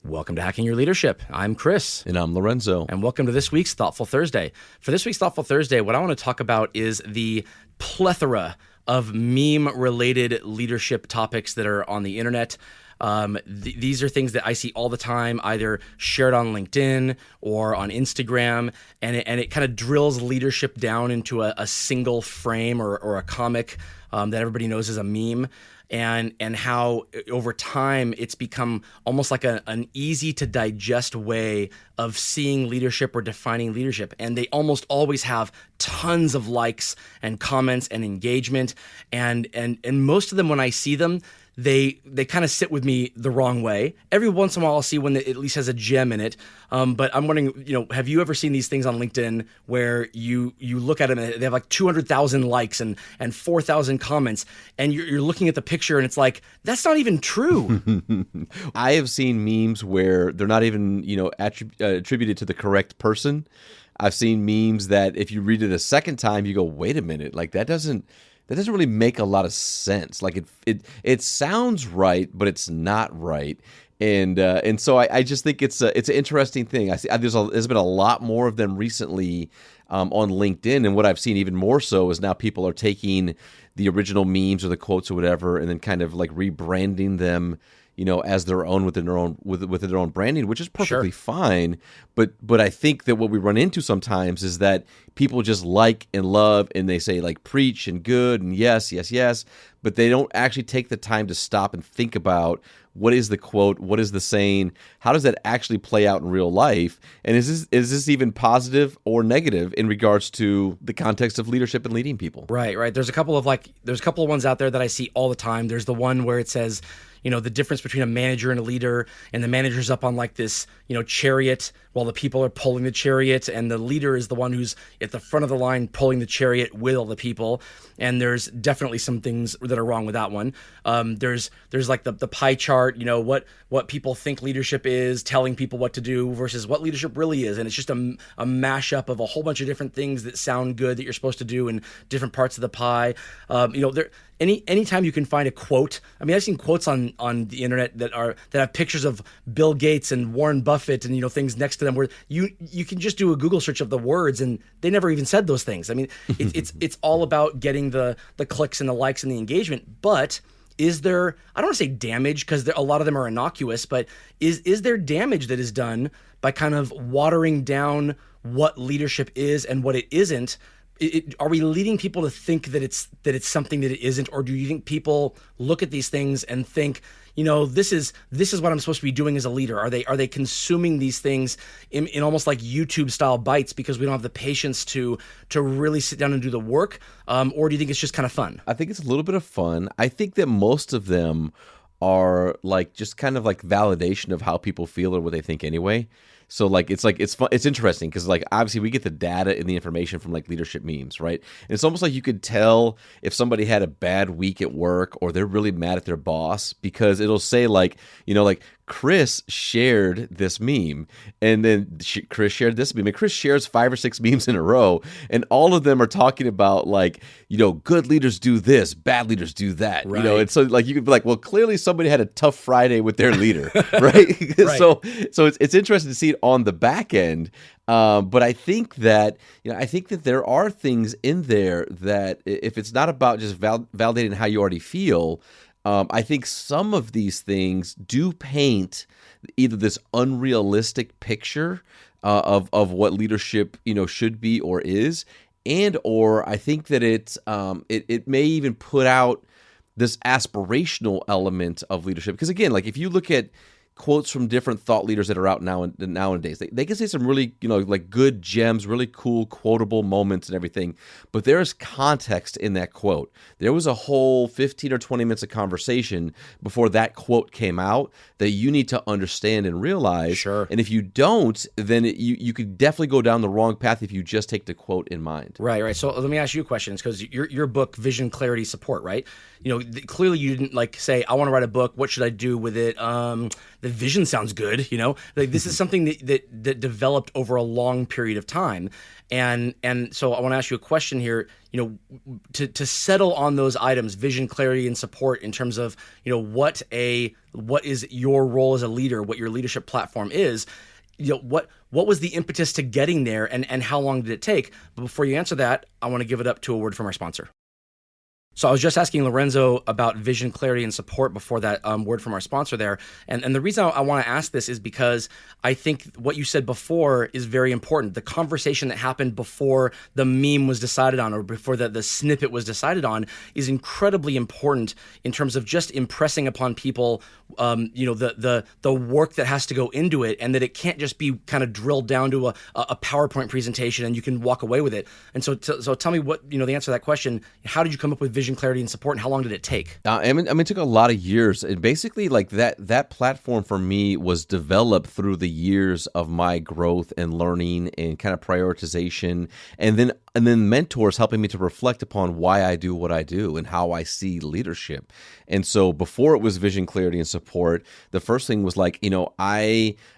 Welcome to Hacking Your Leadership. I'm Chris. And I'm Lorenzo. And welcome to this week's Thoughtful Thursday. For this week's Thoughtful Thursday, what I want to talk about is the plethora of meme-related leadership topics that are on the internet. These are things that I see all the time, either shared on LinkedIn or on Instagram, and it kind of drills leadership down into a single frame or a comic that everybody knows as a meme. And how over time it's become almost like an easy to digest way of seeing leadership or defining leadership. And they almost always have tons of likes and comments and engagement. And most of them, when I see them, they kind of sit with me the wrong way. Every once in a while I'll see one that at least has a gem in it. But I'm wondering, have you ever seen these things on LinkedIn where you look at them and they have like 200,000 likes and 4,000 comments, and you're looking at the picture and it's like, that's not even true. I have seen memes where they're not even, attributed to the correct person. I've seen memes that if you read it a second time, you go, wait a minute, like that doesn't really make a lot of sense. Like it sounds right, but it's not right. And so I just think it's an interesting thing. I see there's been a lot more of them recently on LinkedIn, and what I've seen even more so is now people are taking the original memes or the quotes or whatever, and then kind of like rebranding them, as their own within their own branding, which is perfectly fine. But I think that what we run into sometimes is that people just like and love, and they say like preach and good and yes, but they don't actually take the time to stop and think about what is the quote, what is the saying, how does that actually play out in real life, and is this even positive or negative in regards to the context of leadership and leading people? Right. There's a couple of ones out there that I see all the time. There's the one where it says, the difference between a manager and a leader, and the manager's up on like this, chariot while the people are pulling the chariot, and the leader is the one who's at the front of the line pulling the chariot with all the people. And there's definitely some things that are wrong with that one. There's like the pie chart, what people think leadership is, telling people what to do versus what leadership really is. And it's just a mashup of a whole bunch of different things that sound good that you're supposed to do in different parts of the pie. Anytime you can find a quote. I mean, I've seen quotes on the internet that have pictures of Bill Gates and Warren Buffett and things next to them where you can just do a Google search of the words and they never even said those things. I mean, it's all about getting the clicks and the likes and the engagement. But is there, I don't want to say damage because a lot of them are innocuous, but is there damage that is done by kind of watering down what leadership is and what it isn't? Are we leading people to think that it's something that it isn't, or do you think people look at these things and think, this is what I'm supposed to be doing as a leader? Are they consuming these things in almost like YouTube style bites because we don't have the patience to really sit down and do the work, or do you think it's just kind of fun? I think it's a little bit of fun. I think that most of them are like just kind of like validation of how people feel or what they think anyway. So it's fun. It's interesting because like obviously we get the data and the information from like leadership memes, right? And it's almost like you could tell if somebody had a bad week at work or they're really mad at their boss because it'll say like Chris shared this meme, and then Chris shared this meme, and Chris shares 5 or 6 memes in a row, and all of them are talking about like, good leaders do this, bad leaders do that, right. And so like you could be like, well, clearly somebody had a tough Friday with their leader, right? Right. So it's interesting to see it on the back end, but I think that there are things in there that if it's not about just validating how you already feel. I think some of these things do paint either this unrealistic picture of what leadership should be or is, or I think that it may even put out this aspirational element of leadership. Because again, like if you look at quotes from different thought leaders that are out nowadays. They can say some really, like good gems, really cool quotable moments and everything, but there is context in that quote. There was a whole 15 or 20 minutes of conversation before that quote came out that you need to understand and realize. Sure. And if you don't, then you could definitely go down the wrong path if you just take the quote in mind. Right. So let me ask you a question, because your book, Vision, Clarity, Support, right? Clearly you didn't like say, I want to write a book. What should I do with it? the vision sounds good. Like this is something that developed over a long period of time. And so I want to ask you a question here, to settle on those items, vision, clarity, and support, in terms of, what is your role as a leader, what your leadership platform is. What was the impetus to getting there, and how long did it take? But before you answer that, I want to give it up to a word from our sponsor. So I was just asking Lorenzo about vision, clarity, and support before that word from our sponsor there. And the reason I want to ask this is because I think what you said before is very important. The conversation that happened before the meme was decided on, or before the snippet was decided on, is incredibly important in terms of just impressing upon people, the work that has to go into it, and that it can't just be kind of drilled down to a PowerPoint presentation and you can walk away with it. And so tell me what, the answer to that question. How did you come up with vision, clarity, and support, and how long did it take? It took a lot of years. And basically, like that platform for me was developed through the years of my growth and learning and kind of prioritization, and then mentors helping me to reflect upon why I do what I do and how I see leadership. And so before it was vision, clarity, and support, the first thing was like,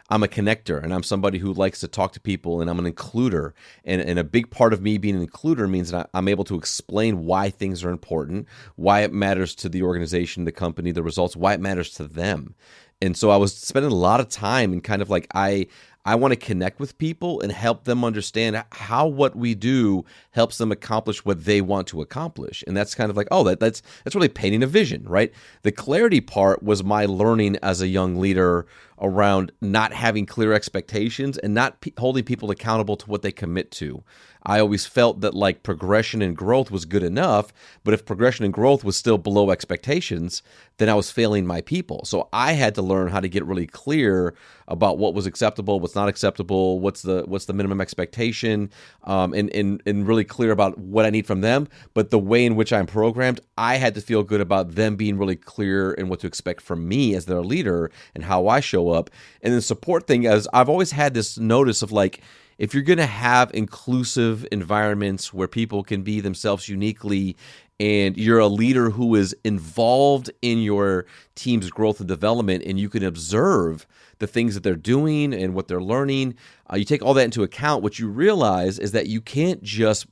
I'm a connector, and I'm somebody who likes to talk to people, and I'm an includer. And a big part of me being an includer means that I'm able to explain why things are important, why it matters to the organization, the company, the results, why it matters to them. And so I was spending a lot of time and kind of like, I want to connect with people and help them understand how what we do helps them accomplish what they want to accomplish. And that's kind of like, that's really painting a vision, right? The clarity part was my learning as a young leader around not having clear expectations and not holding people accountable to what they commit to. I always felt that like progression and growth was good enough, but if progression and growth was still below expectations, then I was failing my people. So I had to learn how to get really clear about what was acceptable, what's not acceptable, what's the minimum expectation, and really clear about what I need from them. But the way in which I'm programmed, I had to feel good about them being really clear in what to expect from me as their leader and how I show up. And the support thing, as I've always had this notice of like, if you're going to have inclusive environments where people can be themselves uniquely, and you're a leader who is involved in your team's growth and development, and you can observe the things that they're doing and what they're learning, you take all that into account, what you realize is that you can't just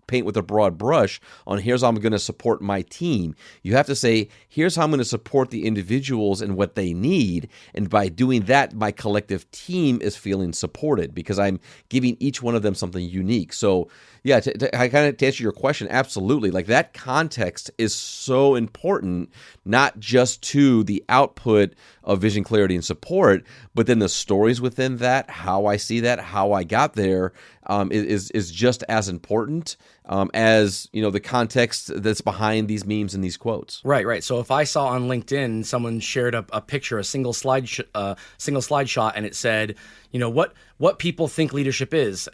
paint with a broad brush on here's how I'm going to support my team. You have to say, here's how I'm going to support the individuals and what they need. And by doing that, my collective team is feeling supported because I'm giving each one of them something unique. So yeah, to answer your question, absolutely. Like that context is so important, not just to the output of vision, clarity, and support, but then the stories within that, how I see that, how I got there, is just as important as the context that's behind these memes and these quotes. Right. So if I saw on LinkedIn someone shared a picture, a single slide shot, and it said, what people think leadership is,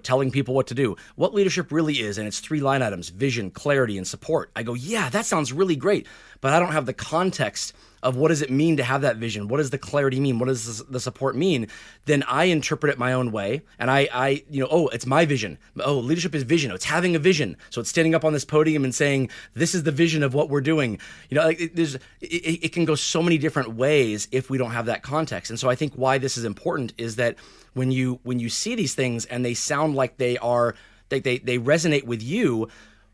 telling people what to do, what leadership really is, and it's 3 line items: vision, clarity, and support. I go, yeah, that sounds really great, but I don't have the context of what does it mean to have that vision? What does the clarity mean? What does the support mean? Then I interpret it my own way, and it's my vision. Oh, leadership is vision. It's having a vision. So it's standing up on this podium and saying, this is the vision of what we're doing. It can go so many different ways if we don't have that context. And so I think why this is important is that when you see these things and they sound like they resonate with you,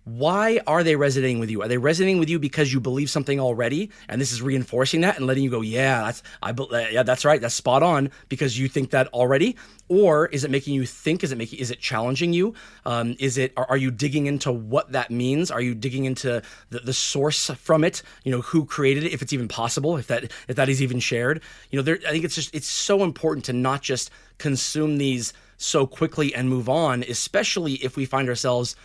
why are they resonating with you? Are they resonating with you because you believe something already, and this is reinforcing that and letting you go, that's right, that's spot on, because you think that already? Or is it making you think? Is it challenging you? Are you digging into what that means? Are you digging into the source from it? Who created it, if it's even possible, if that is even shared? I think it's so important to not just consume these so quickly and move on, especially if we find ourselves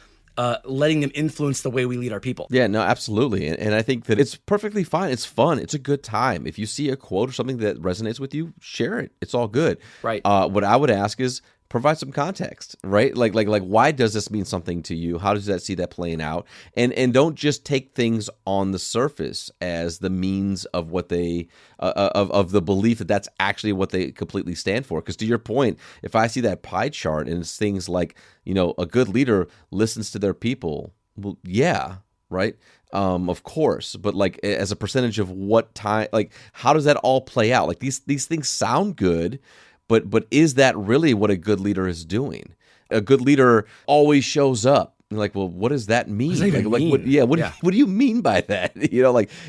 letting them influence the way we lead our people. Yeah, no, absolutely. And I think that it's perfectly fine. It's fun. It's a good time. If you see a quote or something that resonates with you, share it. It's all good. Right. What I would ask is provide some context, right? Like why does this mean something to you? How does that see that playing out? And don't just take things on the surface as the means of what they of the belief that that's actually what they completely stand for. Because to your point, if I see that pie chart and it's things like, a good leader listens to their people, well, yeah, right? of course, but like as a percentage of what time, like how does that all play out? Like these things sound good, but is that really what a good leader is doing? A good leader always shows up. You're like, well, what does that mean? What does that even Like, what, mean? yeah, Yeah. what do you mean by that?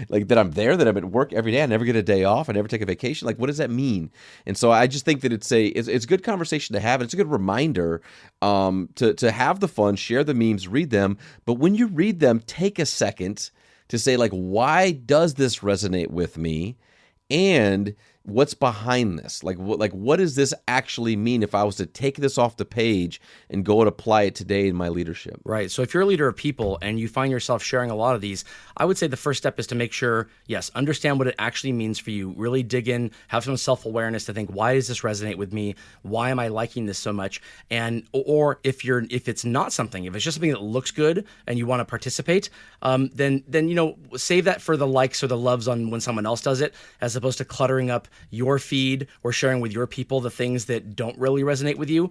Like that I'm there, that I'm at work every day, I never get a day off, I never take a vacation. Like, what does that mean? And so I just think that it's a good conversation to have, and it's a good reminder to have the fun, share the memes, read them. But when you read them, take a second to say, like, why does this resonate with me? And what's behind this? Like what does this actually mean if I was to take this off the page and go and apply it today in my leadership? Right. So if you're a leader of people and you find yourself sharing a lot of these, I would say the first step is to make sure, yes, understand what it actually means for you. Really dig in, have some self-awareness to think, why does this resonate with me? Why am I liking this so much? And or if it's not something, if it's just something that looks good and you want to participate, then save that for the likes or the loves on when someone else does it, as opposed to cluttering up your feed or sharing with your people the things that don't really resonate with you,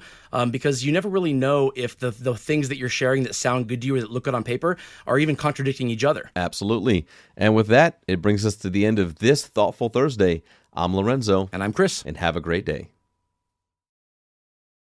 because you never really know if the things that you're sharing that sound good to you or that look good on paper are even contradicting each other. Absolutely. And with that, it brings us to the end of this Thoughtful Thursday. I'm Lorenzo. And I'm Chris. And have a great day.